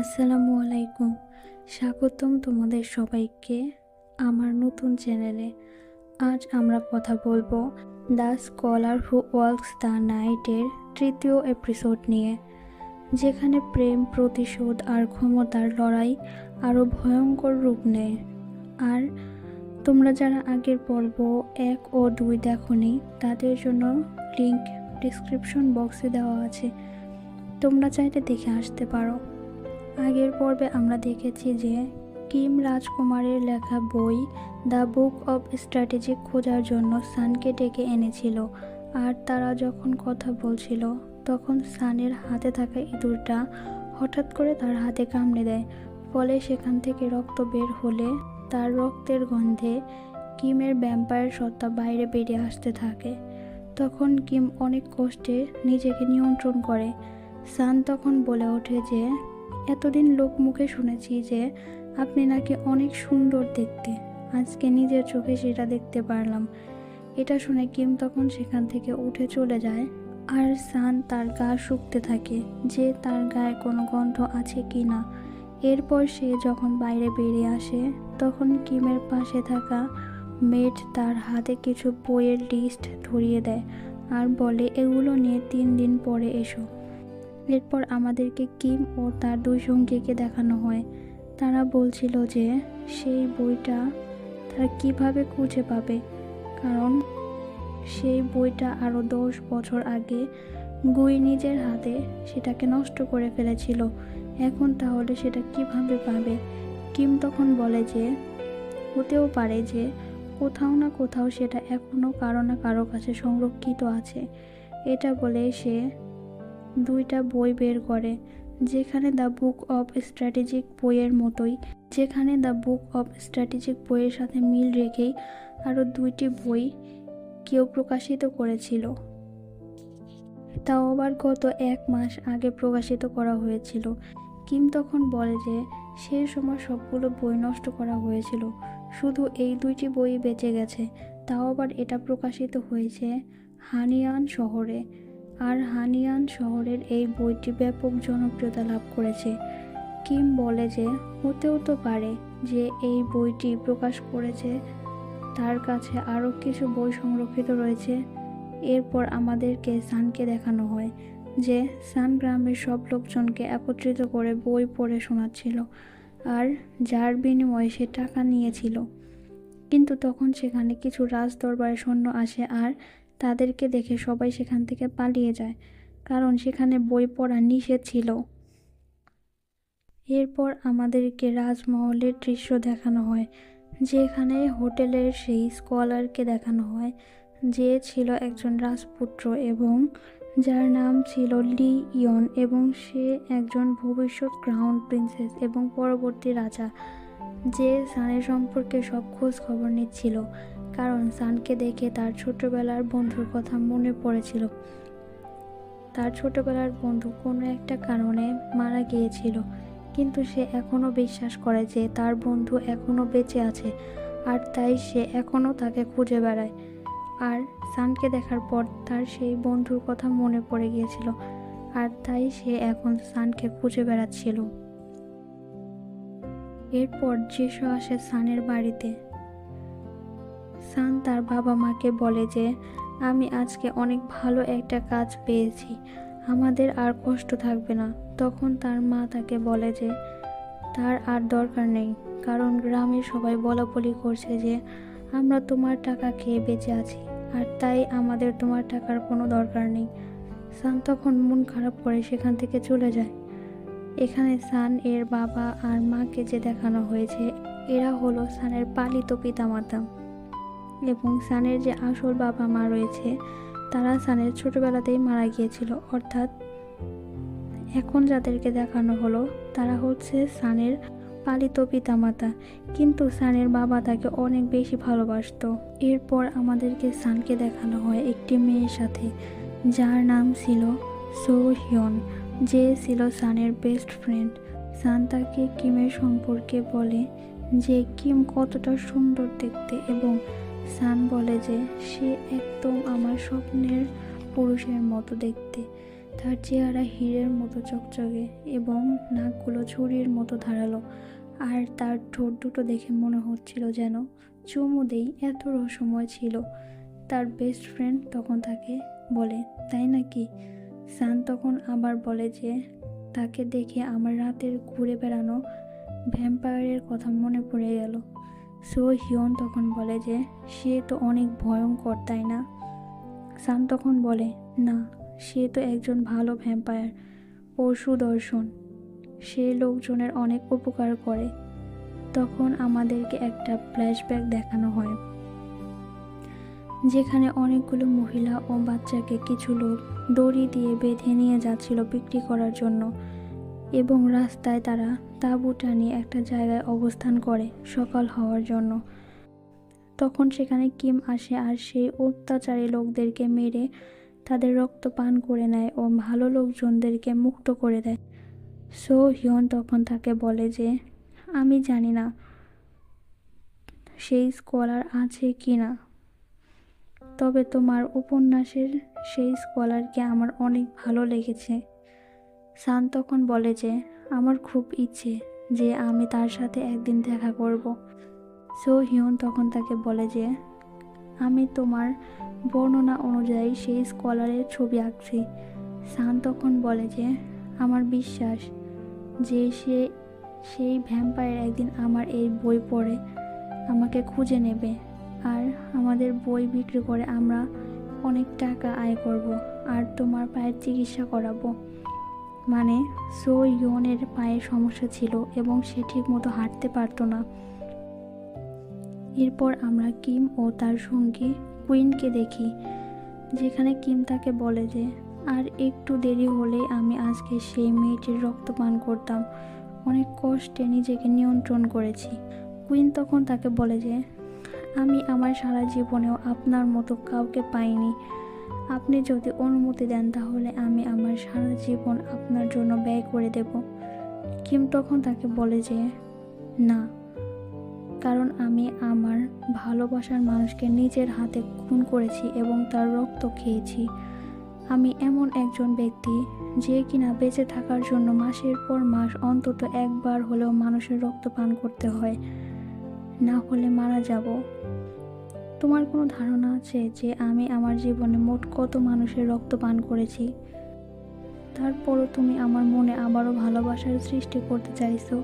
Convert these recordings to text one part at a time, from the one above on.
আসসালামু আলাইকুম। স্বাগতম তোমাদের সবাইকে আমার নতুন চ্যানেলে। আজ আমরা কথা বলবো the scholar who walks the নাইটের তৃতীয় এপিসোড নিয়ে, যেখানে প্রেম, প্রতিশোধ আর ক্ষমতার লড়াই আরও ভয়ঙ্কর রূপ নেয়। আর তোমরা যারা আগের পর্ব 1 ও 2 দেখোনি, তাদের জন্য লিংক ডিসক্রিপশন বক্সে দেওয়া আছে, তোমরা চাইলে দেখে আসতে পারো। আগের পর্বে আমরা দেখেছি যে কিম রাজকুমারের লেখা বই দ্য বুক অব স্ট্র্যাটেজি খোঁজার জন্য সানকে ডেকে এনেছিল, আর তারা যখন কথা বলছিল তখন সানের হাতে থাকা ইঁদুরটা হঠাৎ করে তার হাতে কামড়ে দেয়। ফলে সেখান থেকে রক্ত বের হলে তার রক্তের গন্ধে কিমের ভ্যাম্পায়ার সত্তা বাইরে বেরিয়ে আসতে থাকে। তখন কিম অনেক কষ্টে নিজেকে নিয়ন্ত্রণ করে। সান তখন বলে ওঠে যে এতদিন লোক মুখে শুনেছি যে আপনি নাকি অনেক সুন্দর দেখতে, আজকে নিজের চোখে সেটা দেখতে পারলাম। এটা শুনে কিম তখন সেখান থেকে উঠে চলে যায়, আর সান তার গা শুকতে থাকে যে তার গায়ে কোনো গন্ধ আছে কি না। এরপর সে যখন বাইরে বেরিয়ে আসে তখন কিমের পাশে থাকা মেড তার হাতে কিছু বইয়ের লিস্ট ধরিয়ে দেয় আর বলে এগুলো নিয়ে 3 দিন পরে এসো। এরপর আমাদেরকে কিম ও তার 2 সঙ্গীকে দেখানো হয়। তারা বলছিল যে সেই বইটা তারা কিভাবে খুঁজে পাবে, কারণ সেই বইটা আরও 10 বছর আগে গুই নিজের হাতে সেটাকে নষ্ট করে ফেলেছিল। এখন তাহলে সেটা কিভাবে পাবে? কিম তখন বলে যে হতেও পারে যে কোথাও না কোথাও সেটা এখনও কারো না কারো কাছে সংরক্ষিত আছে। এটা বলে সে 2টা বই বের করে, যেখানে দ্য বুক অব স্ট্র্যাটেজিক বইয়ের মতোই, যেখানে দ্য বুক অব স্ট্র্যাটেজিক বইয়ের সাথে মিল রেখেই আরও 2টি বই কেউ প্রকাশিত করেছিল। তাও আবার গত 1 মাস আগে প্রকাশিত করা হয়েছিল। কিম তখন বলে যে সেই সময় সবগুলো বই নষ্ট করা হয়েছিল, শুধু এই 2টি বই বেঁচে গেছে। তাও আবার এটা প্রকাশিত হয়েছে হানিয়ান শহরে, আর হানিয়ান শহরের এই বইটি ব্যাপক জনপ্রিয়তা লাভ করেছে। কিম বলে যে হতেও তো পারে যে এই বইটি প্রকাশ করেছে তার কাছে আরও কিছু বই সংরক্ষিত রয়েছে। এরপর আমাদেরকে সানকে দেখানো হয় যে সান গ্রামের সব লোকজনকে একত্রিত করে বই পড়ে শোনাচ্ছিল, আর যার বিনিময়ে সে টাকা নিয়েছিল। কিন্তু তখন সেখানে কিছু রাজদরবারের সৈন্য আসে আর তাদেরকে দেখে সবাই সেখান থেকে পালিয়ে যায়, কারণ সেখানে বই পড়া নিষেধ ছিল। এরপর আমাদেরকে রাজমহলের দৃশ্য দেখানো হয়, যেখানে হোটেলের সেই স্কলারকে দেখানো হয় যে ছিল একজন রাজপুত্র এবং যার নাম ছিল লি ইয়ন, এবং সে একজন ভবিষ্যৎ ক্রাউন প্রিন্সেস এবং পরবর্তী রাজা, যে সানের সম্পর্কে সব খোঁজ খবর নিচ্ছিল, কারণ সানকে দেখে তার ছোটবেলার বন্ধুর কথা মনে পড়েছিল। তার ছোটবেলার বন্ধু কোনো একটা কারণে মারা গিয়েছিল, কিন্তু সে এখনও বিশ্বাস করে যে তার বন্ধু এখনও বেঁচে আছে, আর তাই সে এখনও তাকে খুঁজে বেড়ায়। আর সানকে দেখার পর তার সেই বন্ধুর কথা মনে পড়ে গিয়েছিল, আর তাই সে এখন সানকে খুঁজে বেড়াচ্ছিল। এরপর যিশু আসে সানের বাড়িতে। সান তার বাবা মাকে বলে যে আমি আজকে অনেক ভালো একটা কাজ পেয়েছি, আমাদের আর কষ্ট থাকবে না। তখন তার মা তাকে বলে যে তার আর দরকার নেই, কারণ গ্রামের সবাই বলাবলি করছে যে আমরা তোমার টাকা খেয়ে বেঁচে আছি, আর তাই আমাদের তোমার টাকার কোনো দরকার নেই। সান তখন মন খারাপ করে সেখান থেকে চলে যায়। এখানে সান এর বাবা আর মাকে যে দেখানো হয়েছে, এরা হলো সানের পালিত পিতামাতা, এবং সানের যে আসল বাবা মা রয়েছে তারা সানের ছোটবেলাতেই মারা গিয়েছিল। অর্থাৎ এখন যাদেরকে দেখানো হলো তারা হচ্ছে সানের পালিত পিতামাতা, কিন্তু সানের বাবা তাকে অনেক বেশি ভালোবাসতো। এরপর আমাদেরকে সানকে দেখানো হয় একটি মেয়ের সাথে, যার নাম ছিল সো হিয়ন, যে ছিল সানের বেস্ট ফ্রেন্ড। সান তাকে কিমের সম্পর্কে বলে যে কিম কতটা সুন্দর দেখতে, এবং সান বলে যে সে একদম আমার স্বপ্নের পুরুষের মতো দেখতে, তার চেহারা হীরের মতো চকচকে এবং নাকগুলো ছুরির মতো ধারালো, আর তার ঠোঁট দুটো দেখে মনে হচ্ছিল যেন চুমু দেই, এত রহস্যময় ছিল। তার বেস্ট ফ্রেন্ড তখন তাকে বলে, তাই নাকি? সান তখন আবার বলে যে তাকে দেখে আমার রাতের ঘুরে বেড়ানো ভ্যাম্পায়ারের কথা মনে পড়ে গেল। সো হিয়ন তখন বলে যে সে তো অনেক ভয়ঙ্কর, তাই না? সান তখন বলে, না, সে তো একজন ভালো ভ্যাম্পায়ার, ও সুদর্শন, সে লোকজনের অনেক উপকার করে। তখন আমাদেরকে একটা ফ্ল্যাশব্যাক দেখানো হয়, যেখানে অনেকগুলো মহিলা ও বাচ্চাকে কিছু লোক দড়ি দিয়ে বেঁধে নিয়ে যাচ্ছিল বিক্রি করার জন্য, এবং রাস্তায় তারা তাঁবু টানিয়ে একটা জায়গায় অবস্থান করে সকাল হওয়ার জন্য। তখন সেখানে কিম আসে আর সেই অত্যাচারী লোকদেরকে মেরে তাদের রক্ত পান করে নেয় ও ভালো লোকজনদেরকে মুক্ত করে দেয়। সো হিয়ন তখন তাকে বলে যে আমি জানি না সেই স্কলার আছে কি না, তবে তোমার উপন্যাসের সেই স্কলারকে আমার অনেক ভালো লেগেছে। সান তখন বলে যে আমার খুব ইচ্ছে যে আমি তার সাথে একদিন দেখা করব। সো হিয়ন তখন তাকে বলে যে আমি তোমার বর্ণনা অনুযায়ী সেই স্কলারের ছবি আঁকছি। সান তখন বলে যে আমার বিশ্বাস যে সেই ভ্যাম্পায়ার একদিন আমার এই বই পড়ে আমাকে খুঁজে নেবে, আর আমাদের বই বিক্রি করে আমরা অনেক টাকা আয় করব আর তোমার পায়ের চিকিৎসা করাবো। মানে সো ইয়নের পায়ের সমস্যা ছিল এবং সে ঠিক মতো হাঁটতে পারতো না। এরপর আমরা কিম ও তার সঙ্গী কুইনকে দেখি, যেখানে কিম তাকে বলে যে আর একটু দেরি হলেই আমি আজকে সেই মেয়েটির রক্ত পান করতাম, অনেক কষ্টে নিজেকে নিয়ন্ত্রণ করেছি। কুইন তখন তাকে বলে যে আমি আমার সারা জীবনেও আপনার মতো কাউকে পাইনি, আপনি যদি অনুমতি দেন তাহলে আমি আমার সারা জীবন আপনার জন্য ব্যয় করে দেব। কিম তখন তাকে বলে যে না, কারণ আমি আমার ভালোবাসার মানুষকে নিজের হাতে খুন করেছি এবং তার রক্ত খেয়েছি। আমি এমন একজন ব্যক্তি যে কিনা বেঁচে থাকার জন্য মাসের পর মাস অন্তত একবার হলেও মানুষের রক্ত পান করতে হয়, না হলে মারা যাব। তোমার কোনো ধারণা আছে যে আমি আমার জীবনে মোট কত মানুষের রক্ত পান করেছি? তারপরও তুমি আমার মনে আবারও ভালোবাসার সৃষ্টি করতে চাইছো,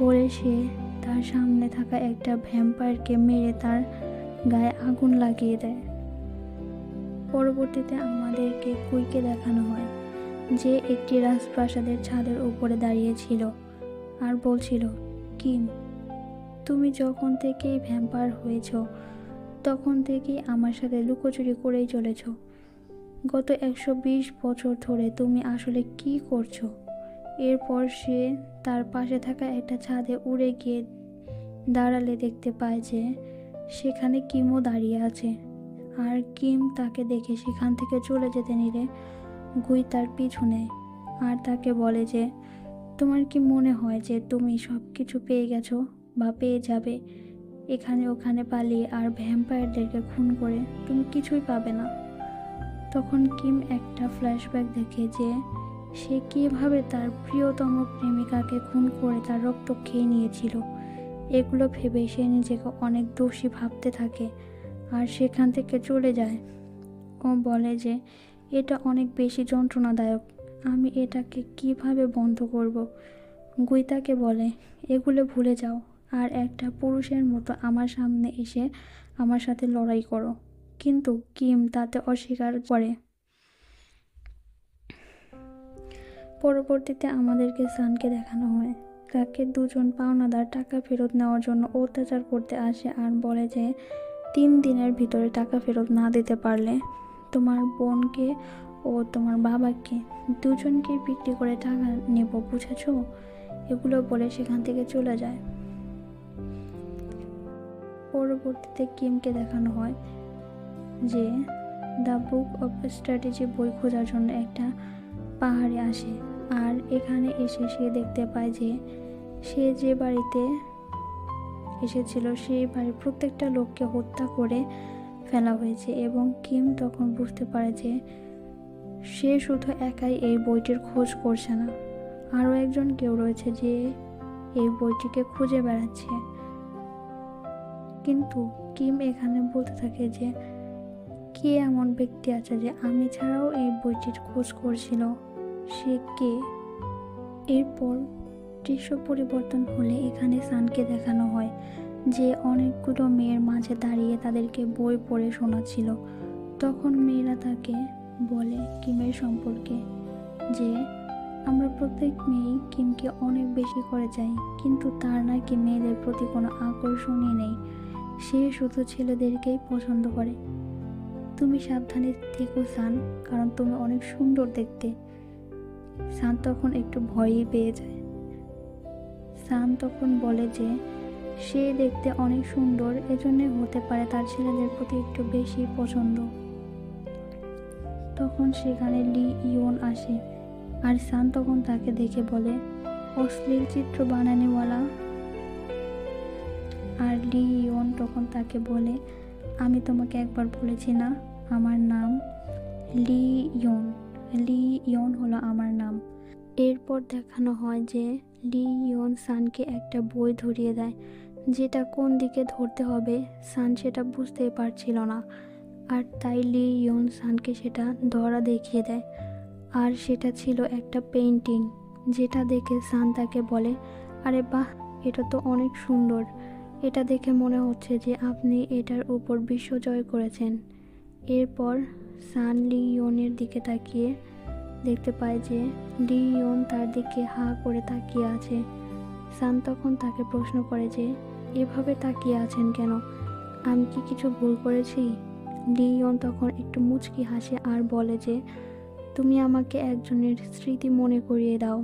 বলে সে তার সামনে থাকা একটা ভ্যাম্পায়ারকে মেরে তার গায়ে আগুন লাগিয়ে দেয়। পরবর্তীতে আমাদেরকে কুইকে দেখানো হয়, যে একটি রাজপ্রাসাদের ছাদের উপরে দাঁড়িয়েছিল আর বলছিল, কিম, তুমি যখন থেকেই ভ্যাম্পায়ার হয়েছ তখন থেকেই আমার সাথে লুকোচুরি করেই চলেছ। গত 120 বছর ধরে তুমি আসলে কি করছো? এরপর সে তার পাশে থাকা একটা ছাদে উড়ে গিয়ে দাঁড়ালে দেখতে পায় যে সেখানে কিমও দাঁড়িয়ে আছে, আর কিম তাকে দেখে সেখান থেকে চলে যেতে নিলে গুই তার পিছু নেয় আর তাকে বলে যে তোমার কি মনে হয় যে তুমি সব কিছু পেয়ে গেছো বা পেয়ে যাবে? এখানে ওখানে পালিয়ে আর ভ্যাম্পায়ারদেরকে খুন করে তুমি কিছুই পাবে না। তখন কিম একটা ফ্ল্যাশব্যাক দেখে যে সে কিভাবে তার প্রিয়তম প্রেমিকাকে খুন করে তার রক্ত খেয়ে নিয়েছিল। এগুলো ভেবে সে নিজেকে অনেক দোষী ভাবতে থাকে আর সেখান থেকে চলে যায়। ও বলে যে এটা অনেক বেশি যন্ত্রণাদায়ক, আমি এটাকে কিভাবে বন্ধ করব। গুই তাকে বলে এগুলো ভুলে যাও আর একটা পুরুষের মতো আমার সামনে এসে আমার সাথে লড়াই করো। কিন্তু কিম তাতে অস্বীকার করে। পরবর্তীতে আমাদেরকে সানকে দেখানো হয়, তাকে দুজন পাওনাদার টাকা ফেরত নেওয়ার জন্য অত্যাচার করতে আসে আর বলে যে 3 দিনের ভিতরে টাকা ফেরত না দিতে পারলে তোমার বোনকে ও তোমার বাবাকে দুজনকে বিক্রি করে টাকা নেব, বুঝেছো? এগুলো বলে সেখান থেকে চলে যায়। পরবর্তীতে কিমকে দেখানো হয় যে দ্য বুক অফ স্ট্র্যাটেজি বই খোঁজার জন্য একটা পাহাড়ে আসে, আর এখানে এসে সে দেখতে পায় যে সে যে বাড়িতে এসেছিল সেই বাড়ির প্রত্যেকটা লোককে হত্যা করে ফেলা হয়েছে, এবং কিম তখন বুঝতে পারে যে সে শুধু একাই এই বইটির খোঁজ করছে না, আরও একজন কেউ রয়েছে যে এই বইটিকে খুঁজে বেড়াচ্ছে। কিন্তু কিম এখানে বলতে থাকে যে কে এমন ব্যক্তি আছে যে আমি ছাড়াও এই বইটির খোঁজ করছিল, সে কে? এরপর দৃশ্য পরিবর্তন হলে এখানে সানকে দেখানো হয় যে অনেকগুলো মেয়ের মাঝে দাঁড়িয়ে তাদেরকে বই পড়ে শোনাচ্ছিল। তখন মেয়েরা তাকে বলে কিমের সম্পর্কে যে আমরা প্রত্যেক মেয়েই কিমকে অনেক বেশি করে চাই, কিন্তু তার নাকি মেয়েদের প্রতি কোনো আকর্ষণই নেই, সে শুধু ছেলেদেরকেই পছন্দ করে। তুমি সাবধানে থেকো সান, কারণ তুমি অনেক সুন্দর দেখতে। সান তখন একটু ভয়ই পেয়ে যায়। সান তখন বলে যে সে দেখতে অনেক সুন্দর, এজন্য হতে পারে তার ছেলেদের প্রতি একটু বেশি পছন্দ। তখন সেখানে লি ইয়ন আসে, আর সান তখন তাকে দেখে বলে অশ্লীল চিত্র বানানোওয়ালা। আর লি ইয়ন তখন তাকে বলে আমি তোমাকে একবার বলেছি না আমার নাম লি ইয়ন, লি ইয়ন হলো আমার নাম। এরপর দেখানো হয় যে লি ইয়ন সানকে একটা বই ধরিয়ে দেয়, যেটা কোন দিকে ধরতে হবে সান সেটা বুঝতেই পারছিল না, আর তাই লি ইয়ন সানকে সেটা ধরা দেখিয়ে দেয়। আর সেটা ছিল একটা পেইন্টিং, যেটা দেখে সান তাকে বলে আরে বাহ, এটা তো অনেক সুন্দর, এটা দেখে মনে হচ্ছে যে আপনি এটার উপর বিশ্ব জয় করেছেন। এরপর সান লি ইয়নের দিকে তাকিয়ে দেখতে পায় যে লি ইয়ন তার দিকে হা করে তাকিয়ে আছে। সান তখন তাকে প্রশ্ন করে যে এভাবে তাকিয়ে আছেন কেন, আমি কি কিছু ভুল করেছি? লি ইয়ন তখন একটু মুচকি হাসে আর বলে যে তুমি আমাকে একজনের স্মৃতি মনে করিয়ে দাও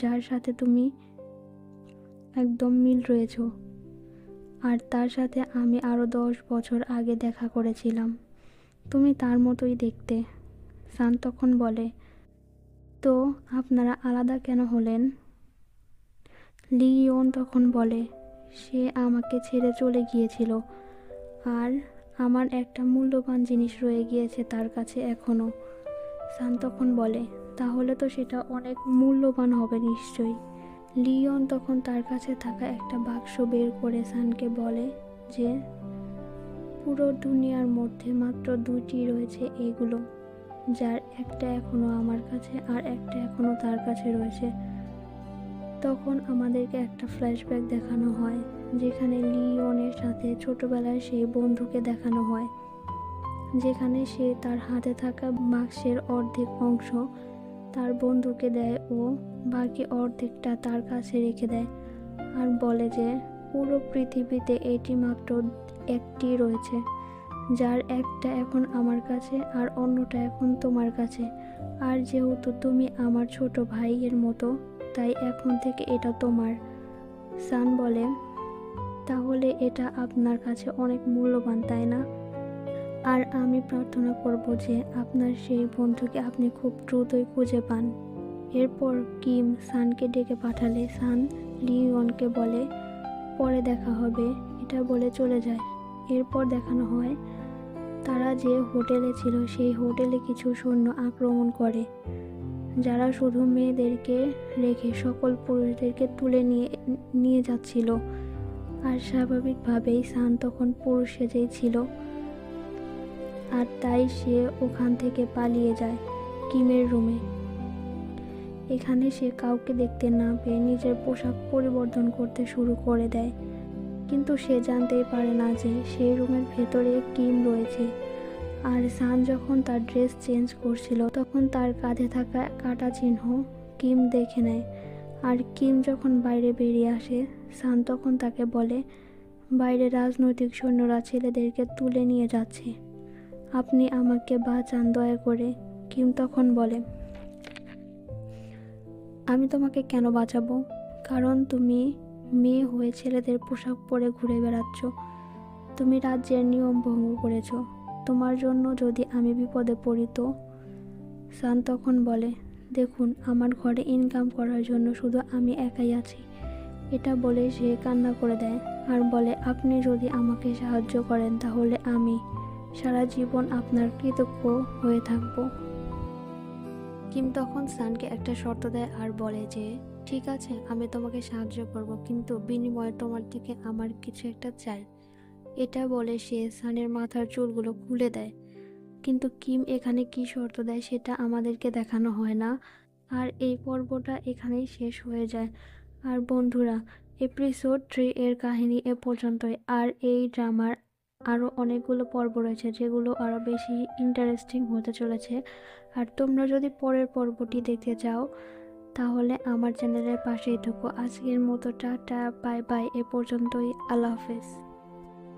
যার সাথে তুমি একদম মিল রয়েছ, আর তার সাথে আমি আরও 10 বছর আগে দেখা করেছিলাম, তুমি তার মতোই দেখতে। সান তখন বলে তো আপনারা আলাদা কেন হলেন? লি ইয়ন তখন বলে সে আমাকে ছেড়ে চলে গিয়েছিল, আর আমার একটা মূল্যবান জিনিস রয়ে গিয়েছে তার কাছে এখনো। সান তখন বলে তাহলে তো সেটা অনেক মূল্যবান হবে নিশ্চয়ই। লিওন তখন তার কাছে থাকা একটা বাক্স বের করে সানকে বলে যে পুরো দুনিয়ার মধ্যে মাত্র 2টি রয়েছে এগুলো, যার একটা এখনো আমার কাছে আর একটা এখনো তার কাছে রয়েছে। তখন আমাদেরকে একটা ফ্ল্যাশব্যাক দেখানো হয়, যেখানে লিওনের সাথে ছোটবেলার সেই বন্ধুকে দেখানো হয়, যেখানে সে তার হাতে থাকা বাক্সের অর্ধেক অংশ তার বন্ধুকে দেয় ও বাকি অর্ধেকটা তার কাছে রেখে দেয়, আর বলে যে পুরো পৃথিবীতে এটি মাত্র একটি রয়েছে, যার একটা এখন আমার কাছে আর অন্যটা এখন তোমার কাছে, আর যেহেতু তুমি আমার ছোট ভাইয়ের মতো তাই এখন থেকে এটা তোমার। সান বলে তাহলে এটা আপনার কাছে অনেক মূল্যবান তাই না? আর আমি প্রার্থনা করব যে আপনার সেই বন্ধুকে আপনি খুব দ্রুতই খুঁজে পান। এরপর কিম সানকে ডেকে পাঠালে সান লিওনকে বলে পরে দেখা হবে, এটা বলে চলে যায়। এরপর দেখানো হয় তারা যে হোটেলে ছিল সেই হোটেলে কিছু সৈন্য আক্রমণ করে, যারা শুধু মেয়েদেরকে রেখে সকল পুরুষদেরকে তুলে নিয়ে যাচ্ছিল। আর স্বাভাবিকভাবেই সান তখন পুরুষ সেজেই ছিল, আর তাই সে ওখান থেকে পালিয়ে যায় কিমের রুমে। এখানে সে কাউকে দেখতে না পেয়ে নিজের পোশাক পরিবর্তন করতে শুরু করে দেয়, কিন্তু সে জানতেই পারে না যে সেই রুমের ভেতরে কিম রয়েছে। আর সান যখন তার ড্রেস চেঞ্জ করছিল তখন তার কাঁধে থাকা কাটা চিহ্ন কিম দেখে নেয়। আর কিম যখন বাইরে বেরিয়ে আসে সান তখন তাকে বলে বাইরে রাজনৈতিক সৈন্যরা ছেলেদেরকে তুলে নিয়ে যাচ্ছে, আপনি আমাকে বাঁচান দয়া করে। কিম তখন বলে আমি তোমাকে কেন বাঁচাবো, কারণ তুমি মেয়ে হয়ে ছেলেদের পোশাক পরে ঘুরে বেড়াচ্ছ, তুমি রাজ্যের নিয়ম ভঙ্গ করেছ, তোমার জন্য যদি আমি বিপদে পড়ি তো? সান তখন বলে দেখুন আমার ঘরে ইনকাম করার জন্য শুধু আমি একাই আছি, এটা বলে সে কান্না করে দেয় আর বলে আপনি যদি আমাকে সাহায্য করেন তাহলে আমি সারা জীবন আপনার কৃতজ্ঞ হয়ে থাকব। কিম তখন সানকে একটা শর্ত দেয় আর বলে যে ঠিক আছে, আমি তোমাকে সাহায্য করব, কিন্তু বিনিময়ে তোমার থেকে আমার কিছু একটা চাই। এটা বলে সে সানের মাথার চুলগুলো খুলে দেয়। কিন্তু কিম এখানে কি শর্ত দেয় সেটা আমাদেরকে দেখানো হয় না। আর এই পর্বটা এখানেই শেষ হয়ে যায়। আর বন্ধুরা, এপিসোড 3 এর কাহিনী এ পর্যন্তই। আর এই ড্রামার আরও অনেকগুলো পর্ব রয়েছে যেগুলো আরও বেশি ইন্টারেস্টিং হতে চলেছে। আর তোমরা যদি পরের পর্বটি দেখতে চাও তাহলে আমার চ্যানেলের পাশেই থাকো। আজকের মতো টাটা, বাই বাই, এ পর্যন্তই, আল্লাহ হাফেজ।